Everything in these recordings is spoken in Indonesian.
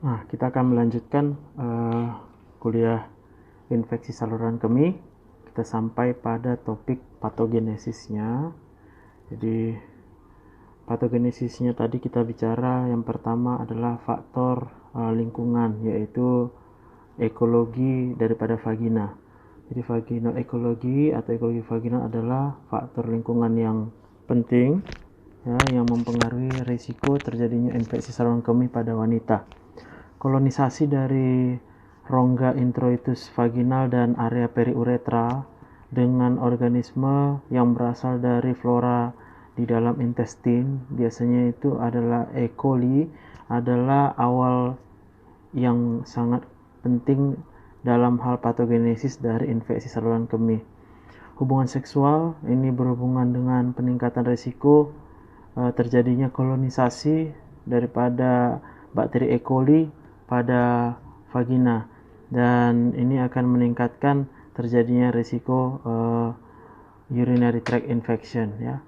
Nah, kita akan melanjutkan kuliah infeksi saluran kemih. Kita sampai pada topik patogenesisnya. Jadi patogenesisnya tadi kita bicara yang pertama adalah faktor lingkungan, yaitu ekologi daripada vagina. Jadi vaginal ekologi atau ekologi vaginal adalah faktor lingkungan yang penting ya, yang mempengaruhi risiko terjadinya infeksi saluran kemih pada wanita. Kolonisasi dari rongga introitus vaginal dan area periuretra dengan organisme yang berasal dari flora di dalam intestin, biasanya itu adalah E. coli, adalah awal yang sangat penting dalam hal patogenesis dari infeksi saluran kemih. Hubungan seksual ini berhubungan dengan peningkatan risiko terjadinya kolonisasi daripada bakteri E. coli pada vagina, dan ini akan meningkatkan terjadinya risiko urinary tract infection ya.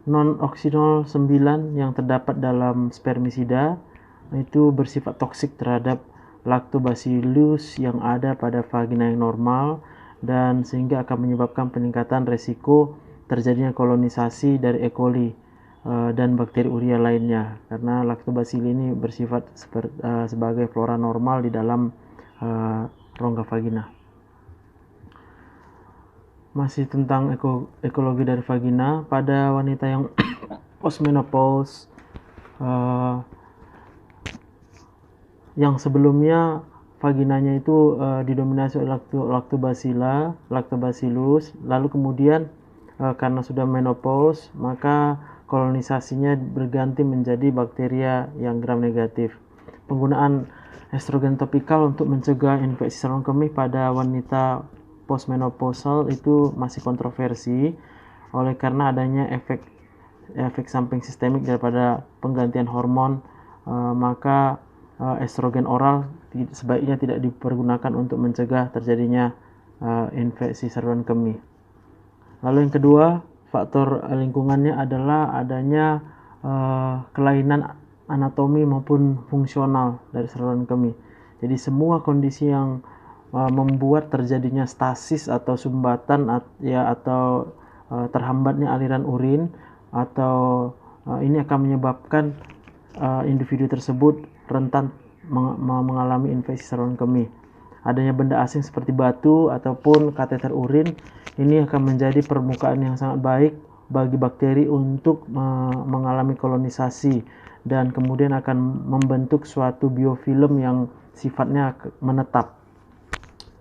Non-oxinol 9 yang terdapat dalam spermisida itu bersifat toksik terhadap lactobacillus yang ada pada vagina yang normal, dan sehingga akan menyebabkan peningkatan risiko terjadinya kolonisasi dari E. coli dan bakteri urea lainnya, karena lactobacillus ini bersifat sebagai flora normal di dalam rongga vagina. Masih tentang ekologi dari vagina, pada wanita yang postmenopause yang sebelumnya vaginanya itu didominasi oleh lactobacillus, lalu kemudian karena sudah menopause, maka kolonisasinya berganti menjadi bakteria yang gram negatif. Penggunaan estrogen topikal untuk mencegah infeksi saluran kemih pada wanita postmenopausal itu masih kontroversi oleh karena adanya efek samping sistemik daripada penggantian hormon, maka estrogen oral sebaiknya tidak dipergunakan untuk mencegah terjadinya infeksi saluran kemih. Lalu yang kedua, faktor lingkungannya adalah adanya kelainan anatomi maupun fungsional dari saluran kemih. Jadi semua kondisi yang membuat terjadinya stasis atau sumbatan atau terhambatnya aliran urin, atau ini akan menyebabkan individu tersebut rentan mengalami infeksi saluran kemih. Adanya benda asing seperti batu ataupun kateter urin ini akan menjadi permukaan yang sangat baik bagi bakteri untuk mengalami kolonisasi, dan kemudian akan membentuk suatu biofilm yang sifatnya menetap.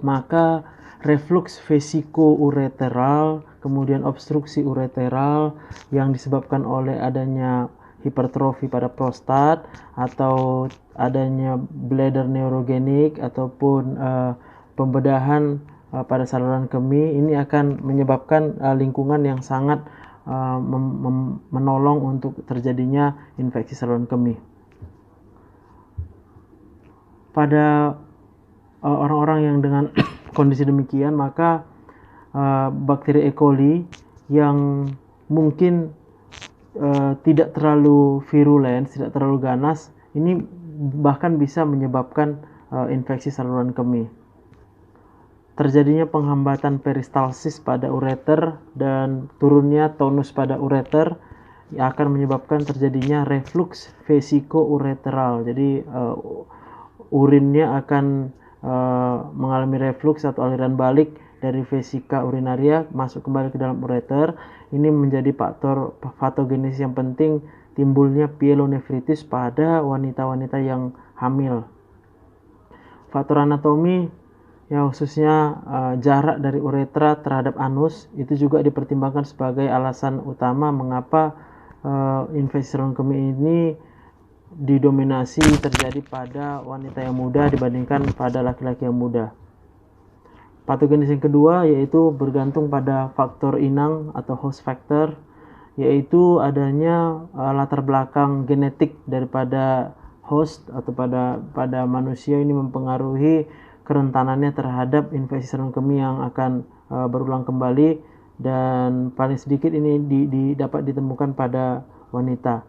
Maka reflux vesiko-ureteral, kemudian obstruksi ureteral yang disebabkan oleh adanya hipertrofi pada prostat atau adanya bladder neurogenik ataupun pembedahan pada saluran kemih, ini akan menyebabkan lingkungan yang sangat menolong untuk terjadinya infeksi saluran kemih. Pada orang-orang yang dengan kondisi demikian, maka bakteri E. coli yang mungkin tidak terlalu virulen, tidak terlalu ganas, ini bahkan bisa menyebabkan infeksi saluran kemih. Terjadinya penghambatan peristalsis pada ureter dan turunnya tonus pada ureter yang akan menyebabkan terjadinya reflux vesiko-ureteral. Jadi urinnya akan mengalami reflux atau aliran balik dari vesika urinaria masuk kembali ke dalam ureter. Ini menjadi faktor patogenesis yang penting timbulnya pyelonefritis pada wanita-wanita yang hamil. Faktor anatomi ya, khususnya jarak dari uretra terhadap anus, itu juga dipertimbangkan sebagai alasan utama mengapa infeksi saluran kemih ini didominasi terjadi pada wanita yang muda dibandingkan pada laki-laki yang muda. Patogenesis yang kedua yaitu bergantung pada faktor inang atau host factor, yaitu adanya latar belakang genetik daripada host atau pada manusia. Ini mempengaruhi kerentanannya terhadap infeksi saluran kemih yang akan berulang kembali, dan paling sedikit ini dapat ditemukan pada wanita.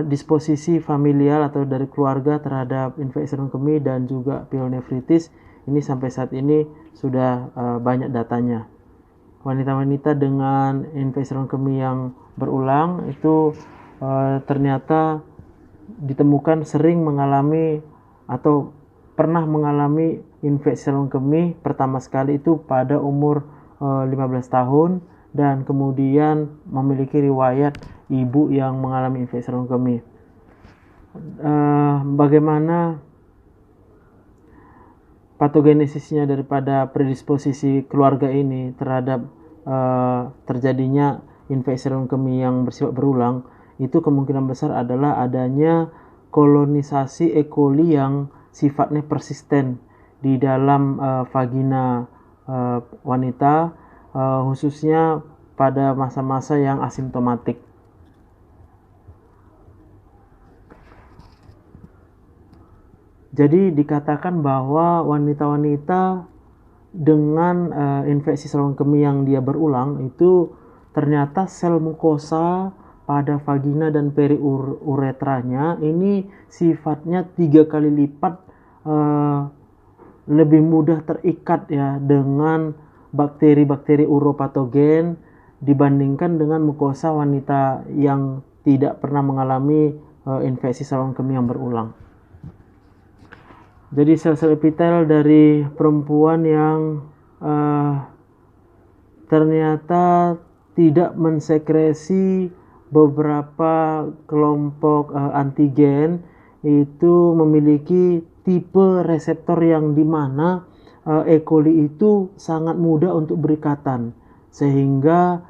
disposisi familial atau dari keluarga terhadap infeksi saluran kemih dan juga pielonefritis ini sampai saat ini sudah banyak datanya. Wanita-wanita dengan infeksi saluran kemih yang berulang itu ternyata ditemukan sering mengalami atau pernah mengalami infeksi saluran kemih pertama sekali itu pada umur 15 tahun dan kemudian memiliki riwayat ibu yang mengalami infeksi saluran kemih. Bagaimana patogenesisnya daripada predisposisi keluarga ini terhadap terjadinya infeksi saluran kemih yang bersifat berulang, itu kemungkinan besar adalah adanya kolonisasi E. coli yang sifatnya persisten di dalam vagina wanita, khususnya pada masa-masa yang asimptomatik. Jadi dikatakan bahwa wanita-wanita dengan infeksi saluran kemih yang dia berulang itu ternyata sel mukosa pada vagina dan periuretranya ini sifatnya 3 kali lipat lebih mudah terikat ya dengan bakteri-bakteri uropatogen dibandingkan dengan mukosa wanita yang tidak pernah mengalami infeksi saluran kemih yang berulang. Jadi sel-sel epitel dari perempuan yang ternyata tidak mensekresi beberapa kelompok antigen itu memiliki tipe reseptor yang dimana E. coli itu sangat mudah untuk berikatan sehingga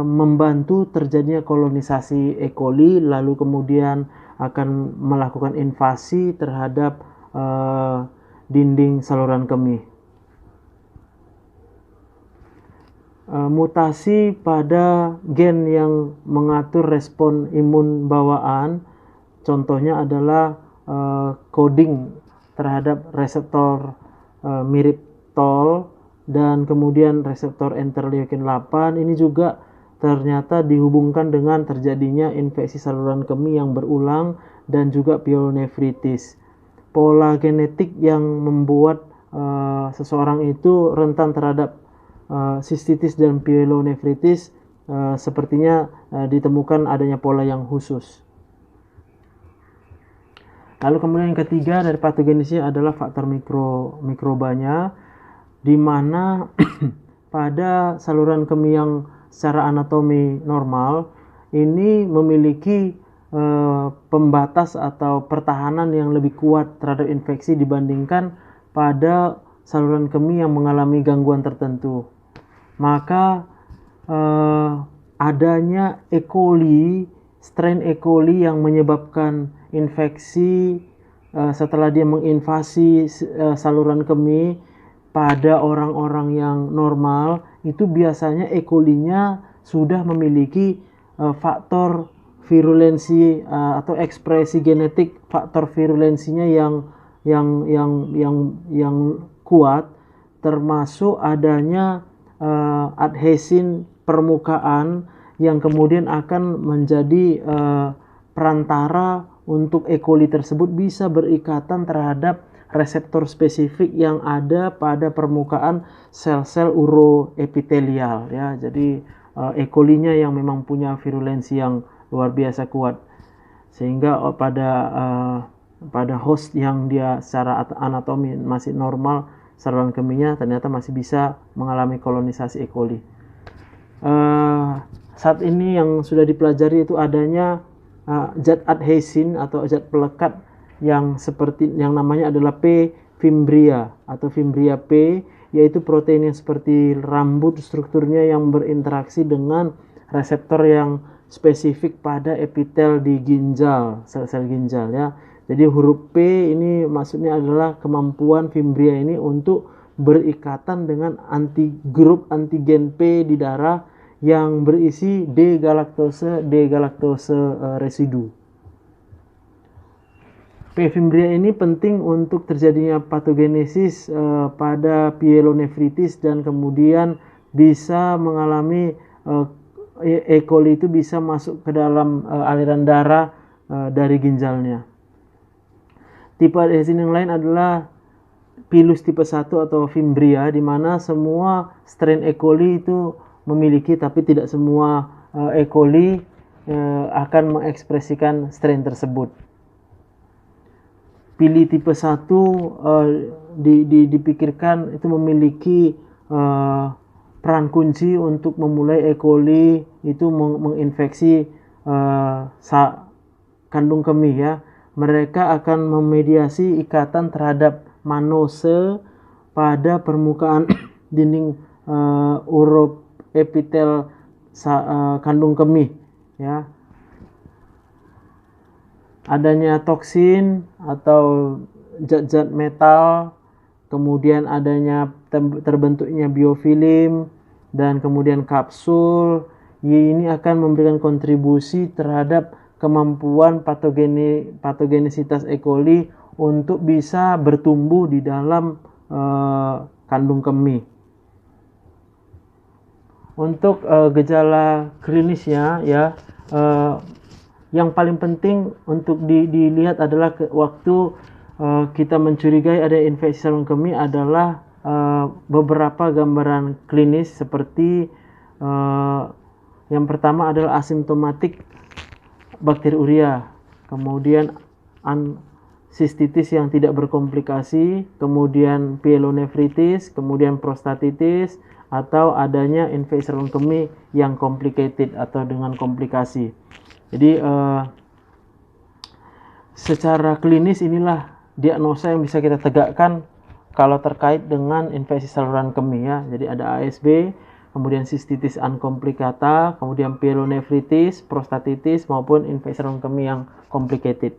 membantu terjadinya kolonisasi E. coli lalu kemudian akan melakukan invasi terhadap dinding saluran kemih. Mutasi pada gen yang mengatur respon imun bawaan, contohnya adalah coding terhadap reseptor mirip TOL dan kemudian reseptor interleukin 8 ini juga ternyata dihubungkan dengan terjadinya infeksi saluran kemih yang berulang dan juga pielonefritis. Pola genetik yang membuat seseorang itu rentan terhadap sistitis dan pielonefritis sepertinya ditemukan adanya pola yang khusus. Lalu kemudian yang ketiga dari patogenisnya adalah faktor mikrobanya, di mana pada saluran kemih yang secara anatomi normal ini memiliki pembatas atau pertahanan yang lebih kuat terhadap infeksi dibandingkan pada saluran kemih yang mengalami gangguan tertentu. Maka adanya E. coli, strain E. coli yang menyebabkan infeksi setelah dia menginvasi saluran kemih pada orang-orang yang normal, itu biasanya E. coli-nya sudah memiliki faktor virulensi atau ekspresi genetik faktor virulensinya yang kuat, termasuk adanya adhesin permukaan yang kemudian akan menjadi perantara untuk E. coli tersebut bisa berikatan terhadap reseptor spesifik yang ada pada permukaan sel-sel uroepitelial ya. Jadi E. coli-nya yang memang punya virulensi yang luar biasa kuat sehingga pada host yang dia secara anatomi masih normal saluran kemihnya ternyata masih bisa mengalami kolonisasi E. coli. Saat ini yang sudah dipelajari itu adanya zat adhesin atau zat pelekat yang seperti yang namanya adalah P. fimbria atau fimbria P, yaitu protein yang seperti rambut strukturnya yang berinteraksi dengan reseptor yang spesifik pada epitel di ginjal, sel-sel ginjal ya. Jadi huruf P ini maksudnya adalah kemampuan fimbria ini untuk berikatan dengan grup antigen P di darah yang berisi D-galaktose residu. P. fimbria ini penting untuk terjadinya patogenesis pada pielonefritis dan kemudian bisa mengalami E. coli itu bisa masuk ke dalam aliran darah dari ginjalnya. Tipe adhesin yang lain adalah pilus tipe 1 atau Fimbria, di mana semua strain E. coli itu memiliki, tapi tidak semua E. coli akan mengekspresikan strain tersebut. Pili tipe 1 dipikirkan itu memiliki peran kunci untuk memulai E. coli itu menginfeksi kandung kemih ya. Mereka akan memediasi ikatan terhadap manose pada permukaan dinding uroepitel kandung kemih ya. Adanya toksin atau zat-zat metal, kemudian adanya terbentuknya biofilm, dan kemudian kapsul, ini akan memberikan kontribusi terhadap kemampuan patogenisitas E. coli untuk bisa bertumbuh di dalam kandung kemih. Untuk gejala klinisnya ya, yang paling penting untuk dilihat adalah waktu kita mencurigai ada infeksi saluran kemih adalah beberapa gambaran klinis seperti yang pertama adalah asimptomatik bakteriuria, kemudian sistitis yang tidak berkomplikasi, kemudian pyelonefritis, kemudian prostatitis, atau adanya infeksi saluran kemih yang complicated atau dengan komplikasi. Jadi secara klinis inilah diagnosa yang bisa kita tegakkan kalau terkait dengan infeksi saluran kemih ya. Jadi ada ASB, kemudian sistitis uncomplicata, kemudian pyelonefritis, prostatitis, maupun infeksi saluran kemih yang complicated.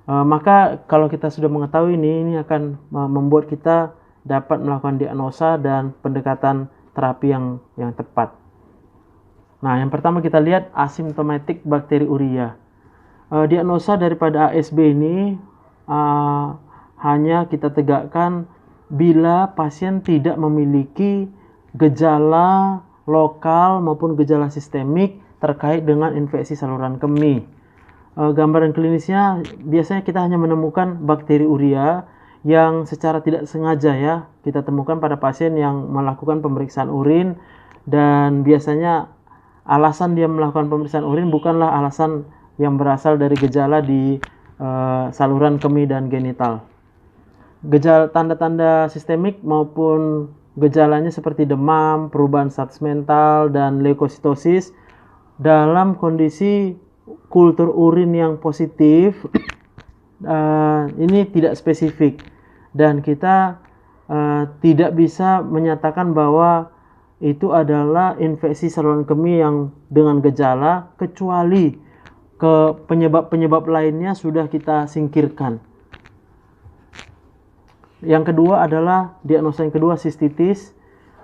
Maka kalau kita sudah mengetahui ini akan membuat kita dapat melakukan diagnosa dan pendekatan terapi yang tepat. Nah, yang pertama kita lihat asimptomatik bakteriuria. Diagnosa daripada ASB ini hanya kita tegakkan bila pasien tidak memiliki gejala lokal maupun gejala sistemik terkait dengan infeksi saluran kemih. Gambaran klinisnya biasanya kita hanya menemukan bakteriuria yang secara tidak sengaja ya kita temukan pada pasien yang melakukan pemeriksaan urin, dan biasanya alasan dia melakukan pemeriksaan urin bukanlah alasan yang berasal dari gejala di saluran kemih dan genital. Gejala tanda-tanda sistemik maupun gejalanya seperti demam, perubahan status mental, dan leukositosis dalam kondisi kultur urin yang positif ini tidak spesifik, dan kita tidak bisa menyatakan bahwa itu adalah infeksi saluran kemih yang dengan gejala, kecuali penyebab-penyebab lainnya sudah kita singkirkan. Yang kedua adalah diagnosa yang kedua sistitis.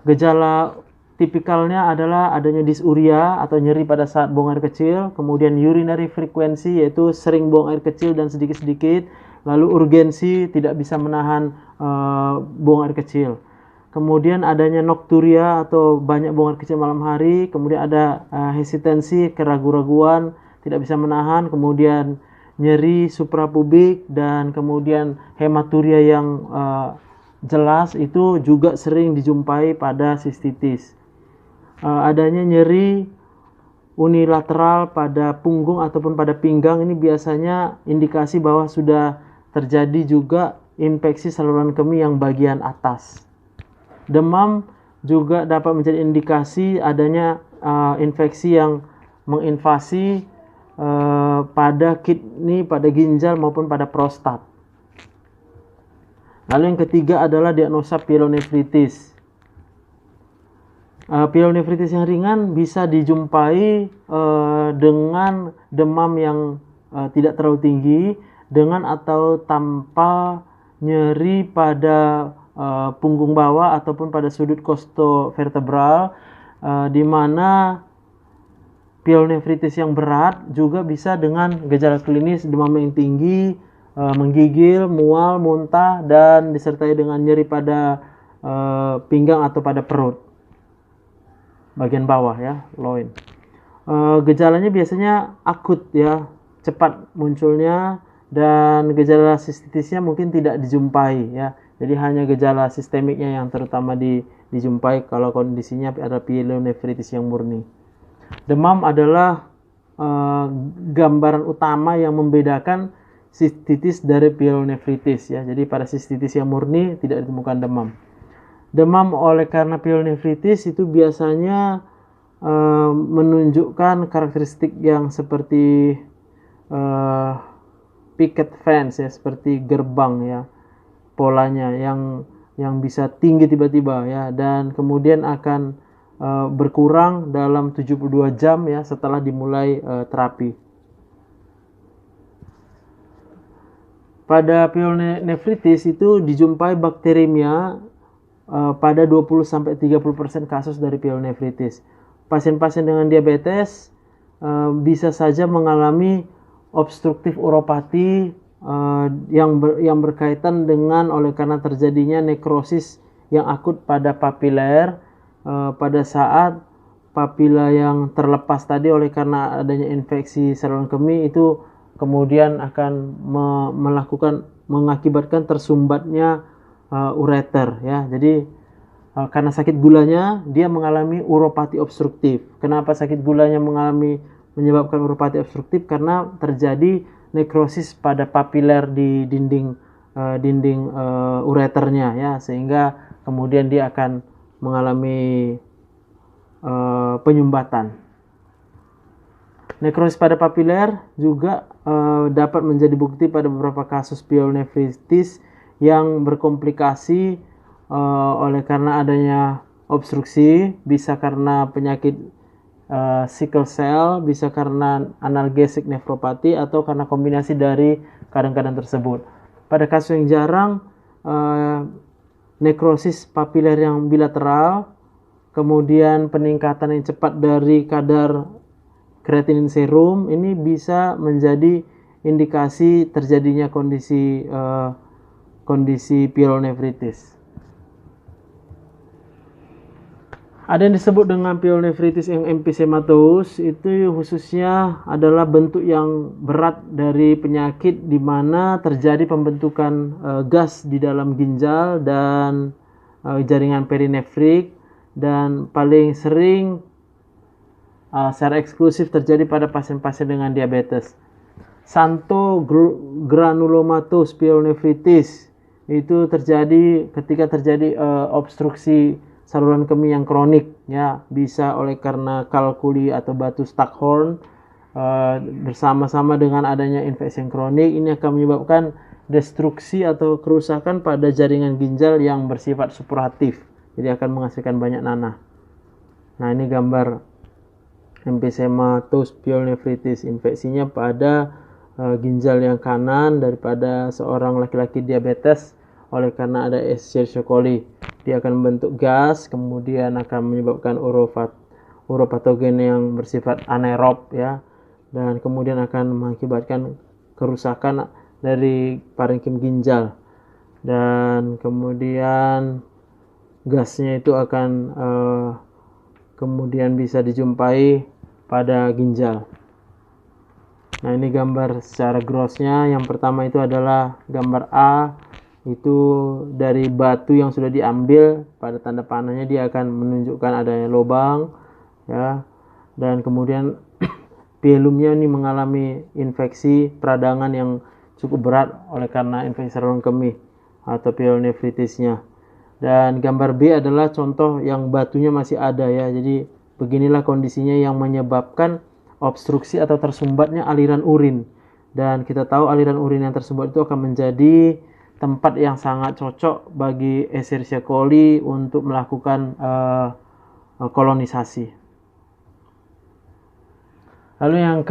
Gejala tipikalnya adalah adanya dysuria atau nyeri pada saat buang air kecil, kemudian urinary frequency yaitu sering buang air kecil dan sedikit-sedikit, lalu urgensi tidak bisa menahan buang air kecil. Kemudian adanya nocturia atau banyak buang air kecil malam hari, kemudian ada hesitansi, keraguan-raguan, tidak bisa menahan, kemudian nyeri suprapubik, dan kemudian hematuria yang jelas itu juga sering dijumpai pada sistitis. Adanya nyeri unilateral pada punggung ataupun pada pinggang, ini biasanya indikasi bahwa sudah terjadi juga infeksi saluran kemih yang bagian atas. Demam juga dapat menjadi indikasi adanya infeksi yang menginvasi pada kidney, pada ginjal maupun pada prostat. Lalu yang ketiga adalah diagnosa pyelonefritis. Pyelonefritis yang ringan bisa dijumpai dengan demam yang tidak terlalu tinggi, dengan atau tanpa nyeri pada punggung bawah ataupun pada sudut costovertebral, di mana pyelonefritis yang berat juga bisa dengan gejala klinis demam yang tinggi, menggigil, mual, muntah, dan disertai dengan nyeri pada pinggang atau pada perut bagian bawah ya, loin. Gejalanya biasanya akut ya, cepat munculnya, dan gejala sistitisnya mungkin tidak dijumpai ya. Jadi hanya gejala sistemiknya yang terutama dijumpai kalau kondisinya ada pyelonefritis yang murni. Demam adalah gambaran utama yang membedakan sistitis dari pyelonefritis ya. Jadi pada sistitis yang murni tidak ditemukan demam. Demam oleh karena pyelonefritis itu biasanya menunjukkan karakteristik yang seperti picket fence ya, seperti gerbang ya, polanya yang bisa tinggi tiba-tiba ya, dan kemudian akan berkurang dalam 72 jam ya setelah dimulai terapi. Pada pyelonefritis itu dijumpai bakteremia pada 20-30% kasus dari pyelonefritis. Pasien-pasien dengan diabetes bisa saja mengalami obstruktif uropati yang berkaitan dengan oleh karena terjadinya nekrosis yang akut pada papiler pada saat papila yang terlepas tadi oleh karena adanya infeksi saluran kemih itu kemudian akan mengakibatkan tersumbatnya ureter ya. Jadi karena sakit gulanya dia mengalami uropati obstruktif. Kenapa sakit gulanya menyebabkan uropati obstruktif? Karena terjadi nekrosis pada papiler di dinding ureternya ya, sehingga kemudian dia akan mengalami penyumbatan. Nekrosis pada papiler juga dapat menjadi bukti pada beberapa kasus pyelonefritis yang berkomplikasi oleh karena adanya obstruksi, bisa karena penyakit sickle cell, bisa karena analgesik nefropati, atau karena kombinasi dari keadaan-keadaan tersebut. Pada kasus yang jarang, nekrosis papiler yang bilateral, kemudian peningkatan yang cepat dari kadar kreatinin serum, ini bisa menjadi indikasi terjadinya kondisi pyelonefritis. Ada yang disebut dengan pyelonefritis yang emphysematos, itu khususnya adalah bentuk yang berat dari penyakit di mana terjadi pembentukan gas di dalam ginjal dan jaringan perinefrik, dan paling sering secara eksklusif terjadi pada pasien-pasien dengan diabetes. Xanthogranulomatous pyelonefritis itu terjadi ketika terjadi obstruksi saluran kemih yang kronik ya, bisa oleh karena kalkuli atau batu Stackhorn bersama-sama dengan adanya infeksi yang kronik. Ini akan menyebabkan destruksi atau kerusakan pada jaringan ginjal yang bersifat supuratif, jadi akan menghasilkan banyak nanah. Nah, ini gambar emphysematos pyelonefritis, infeksinya pada ginjal yang kanan daripada seorang laki-laki diabetes oleh karena ada Escherichia coli. Dia akan membentuk gas, kemudian akan menyebabkan uropatogen yang bersifat anaerob ya, dan kemudian akan mengakibatkan kerusakan dari parenkim ginjal, dan kemudian gasnya itu akan kemudian bisa dijumpai pada ginjal. Nah, ini gambar secara grossnya. Yang pertama itu adalah gambar A, itu dari batu yang sudah diambil, pada tanda panahnya dia akan menunjukkan adanya lubang ya, dan kemudian pielumnya ini mengalami infeksi peradangan yang cukup berat oleh karena infeksi saluran kemih atau pyelonefritisnya. Dan gambar B adalah contoh yang batunya masih ada ya. Jadi beginilah kondisinya yang menyebabkan obstruksi atau tersumbatnya aliran urin, dan kita tahu aliran urin yang tersumbat itu akan menjadi tempat yang sangat cocok bagi Escherichia coli untuk melakukan kolonisasi. Lalu yang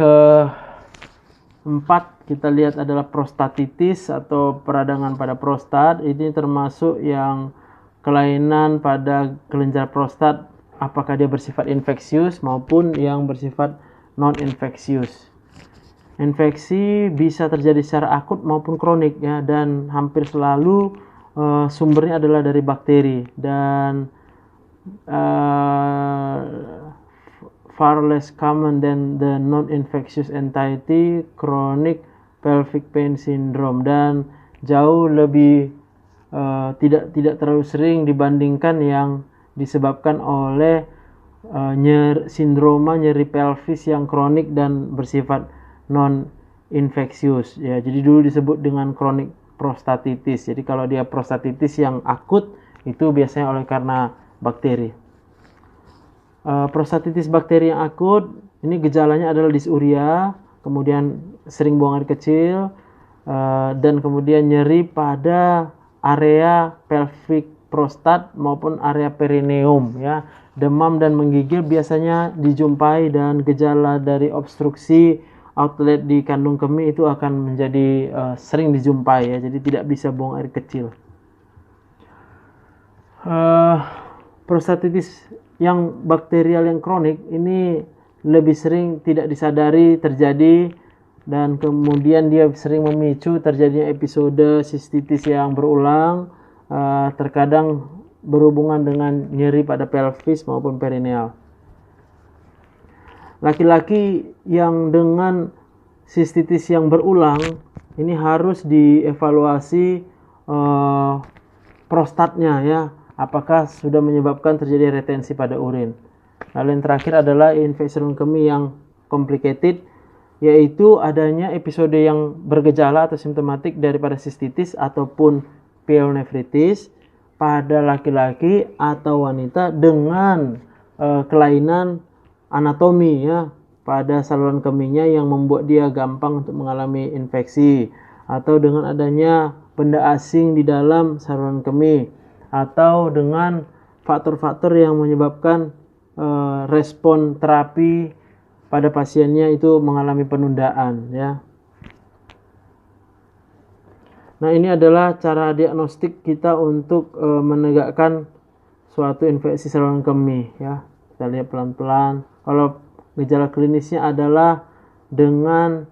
keempat kita lihat adalah prostatitis atau peradangan pada prostat. Ini termasuk yang kelainan pada kelenjar prostat, apakah dia bersifat infeksius maupun yang bersifat non-infeksius. Infeksi bisa terjadi secara akut maupun kronik ya, dan hampir selalu sumbernya adalah dari bakteri, dan far less common than the non-infectious entity chronic pelvic pain syndrome, dan jauh lebih tidak terlalu sering dibandingkan yang disebabkan oleh sindroma nyeri pelvis yang kronik dan bersifat non infeksius ya. Jadi dulu disebut dengan kronik prostatitis. Jadi kalau dia prostatitis yang akut itu biasanya oleh karena bakteri. Prostatitis bakteri yang akut ini gejalanya adalah disuria, kemudian sering buang air kecil, dan kemudian nyeri pada area pelvic prostat maupun area perineum ya. Demam dan menggigil biasanya dijumpai, dan gejala dari obstruksi outlet di kandung kemih itu akan menjadi sering dijumpai ya. Jadi tidak bisa buang air kecil. Prostatitis yang bakterial yang kronik ini lebih sering tidak disadari terjadi, dan kemudian dia sering memicu terjadinya episode sistitis yang berulang, terkadang berhubungan dengan nyeri pada pelvis maupun perineal. Laki-laki yang dengan sistitis yang berulang ini harus dievaluasi prostatnya ya, apakah sudah menyebabkan terjadi retensi pada urin. Lalu yang terakhir adalah infeksi saluran kemih yang complicated, yaitu adanya episode yang bergejala atau simptomatik daripada sistitis ataupun pyelonefritis pada laki-laki atau wanita dengan kelainan anatomi ya pada saluran kemihnya yang membuat dia gampang untuk mengalami infeksi, atau dengan adanya benda asing di dalam saluran kemih, atau dengan faktor-faktor yang menyebabkan respon terapi pada pasiennya itu mengalami penundaan ya. Nah, ini adalah cara diagnostik kita untuk menegakkan suatu infeksi saluran kemih ya. Kita lihat pelan-pelan. Kalau gejala klinisnya adalah dengan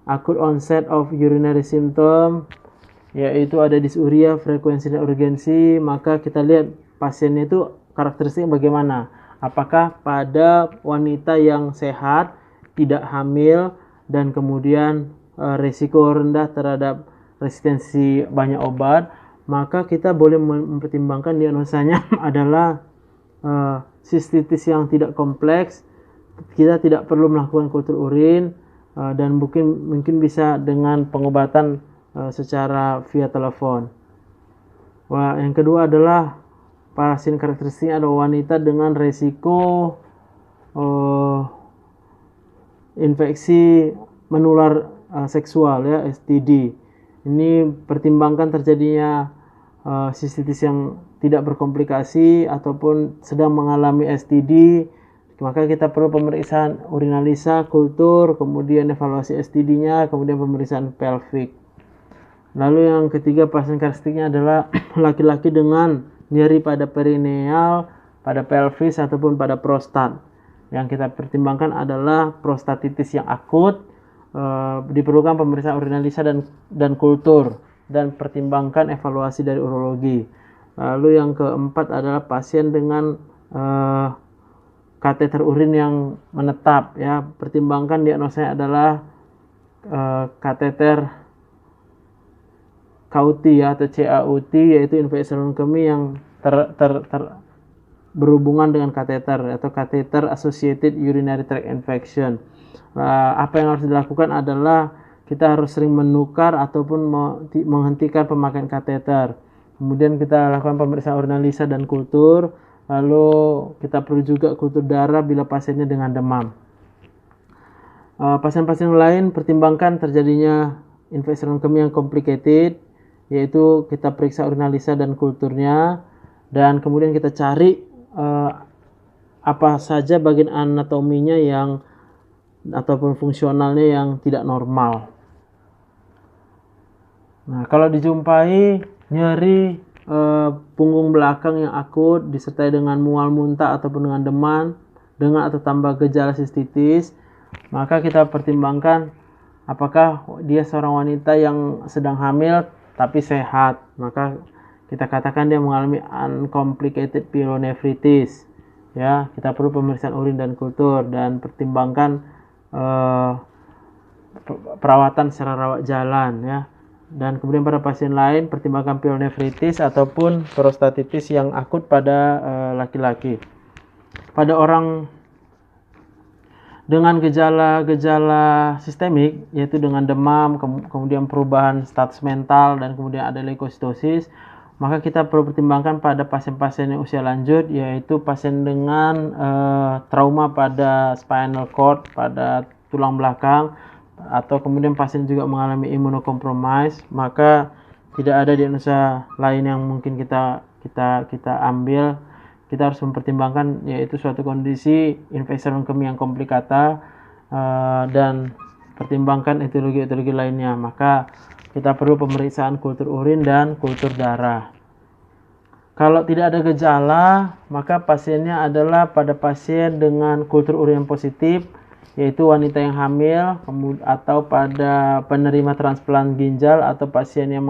acute onset of urinary symptom, yaitu ada disuria, frekuensi dan urgensi, maka kita lihat pasiennya itu karakteristiknya bagaimana. Apakah pada wanita yang sehat, tidak hamil, dan kemudian risiko rendah terhadap resistensi banyak obat, maka kita boleh mempertimbangkan diagnosanya adalah sistitis yang tidak kompleks. Kita tidak perlu melakukan kultur urin, dan mungkin bisa dengan pengobatan secara via telepon. Yang kedua adalah pasien karakteristiknya adalah wanita dengan resiko infeksi menular seksual ya, STD. Ini pertimbangkan terjadinya sistitis yang tidak berkomplikasi ataupun sedang mengalami STD, maka kita perlu pemeriksaan urinalisa, kultur, kemudian evaluasi STD-nya, kemudian pemeriksaan pelvik. Lalu yang ketiga pasien karakteristiknya adalah laki-laki dengan nyeri pada perineal, pada pelvis ataupun pada prostat. Yang kita pertimbangkan adalah prostatitis yang akut, diperlukan pemeriksaan urinalisa dan kultur, dan pertimbangkan evaluasi dari urologi. Lalu yang keempat adalah pasien dengan kateter urin yang menetap ya, pertimbangkan diagnosanya adalah kateter CAUT ya, atau CAUT, yaitu infeksi saluran kemih yang berhubungan dengan kateter atau catheter associated urinary tract infection. Apa yang harus dilakukan adalah kita harus sering menukar ataupun menghentikan pemakaian kateter. Kemudian kita lakukan pemeriksaan urinalisa dan kultur. Lalu kita perlu juga kultur darah bila pasiennya dengan demam. Pasien-pasien lain pertimbangkan terjadinya infeksi saluran kemih yang complicated, yaitu kita periksa urinalisa dan kulturnya, dan kemudian kita cari apa saja bagian anatominya yang ataupun fungsionalnya yang tidak normal. Nah, kalau dijumpai nyeri punggung belakang yang akut disertai dengan mual muntah ataupun dengan demam dengan atau tambah gejala sistitis, maka kita pertimbangkan apakah dia seorang wanita yang sedang hamil tapi sehat. Maka kita katakan dia mengalami uncomplicated pyelonefritis ya. Kita perlu pemeriksaan urin dan kultur dan pertimbangkan perawatan secara rawat jalan, ya. Dan kemudian pada pasien lain pertimbangkan pielonefritis ataupun prostatitis yang akut pada laki-laki. Pada orang dengan gejala-gejala sistemik, yaitu dengan demam, kemudian perubahan status mental, dan kemudian ada leukositosis, maka kita perlu pertimbangkan pada pasien-pasien yang usia lanjut, yaitu pasien dengan trauma pada spinal cord, pada tulang belakang, atau kemudian pasien juga mengalami immunocompromise, maka tidak ada diagnosa lain yang mungkin kita ambil. Kita harus mempertimbangkan yaitu suatu kondisi infeksi kemih yang komplikata dan pertimbangkan etiologi lainnya. Maka kita perlu pemeriksaan kultur urin dan kultur darah. Kalau tidak ada gejala, maka pasiennya adalah pada pasien dengan kultur urin yang positif, yaitu wanita yang hamil atau pada penerima transplant ginjal atau pasien yang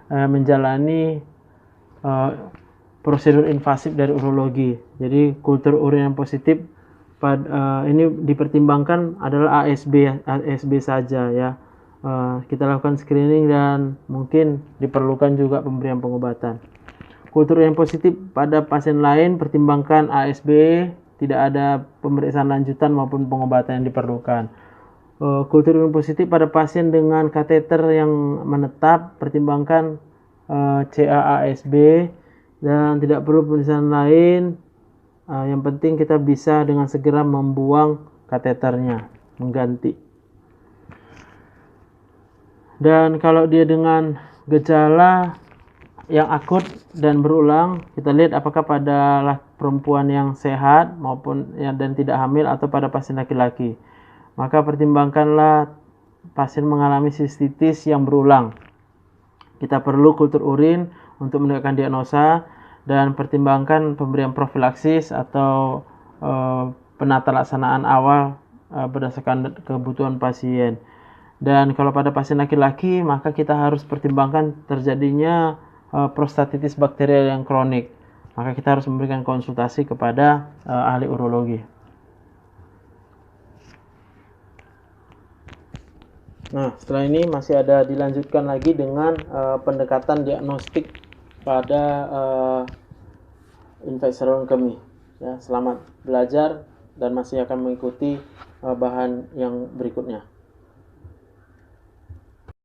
menjalani prosedur invasif dari urologi. Jadi kultur urin yang positif ini dipertimbangkan adalah ASB saja, ya. Kita lakukan screening dan mungkin diperlukan juga pemberian pengobatan. Kultur urin yang positif pada pasien lain pertimbangkan ASB, tidak ada pemeriksaan lanjutan maupun pengobatan yang diperlukan. Kultur urin positif pada pasien dengan kateter yang menetap pertimbangkan CA-ASB dan tidak perlu pemeriksaan lain. Yang penting kita bisa dengan segera membuang kateternya, mengganti. Dan kalau dia dengan gejala yang akut dan berulang, kita lihat apakah pada perempuan yang sehat maupun dan tidak hamil atau pada pasien laki-laki. Maka pertimbangkanlah pasien mengalami sistitis yang berulang. Kita perlu kultur urin untuk menegakkan diagnosa dan pertimbangkan pemberian profilaksis atau penata laksanaan awal berdasarkan kebutuhan pasien. Dan kalau pada pasien laki-laki, maka kita harus pertimbangkan terjadinya prostatitis bakterial yang kronik. Maka kita harus memberikan konsultasi kepada ahli urologi. Nah, setelah ini masih ada dilanjutkan lagi dengan pendekatan diagnostik pada infeksi saluran kemih. Ya, selamat belajar dan masih akan mengikuti bahan yang berikutnya.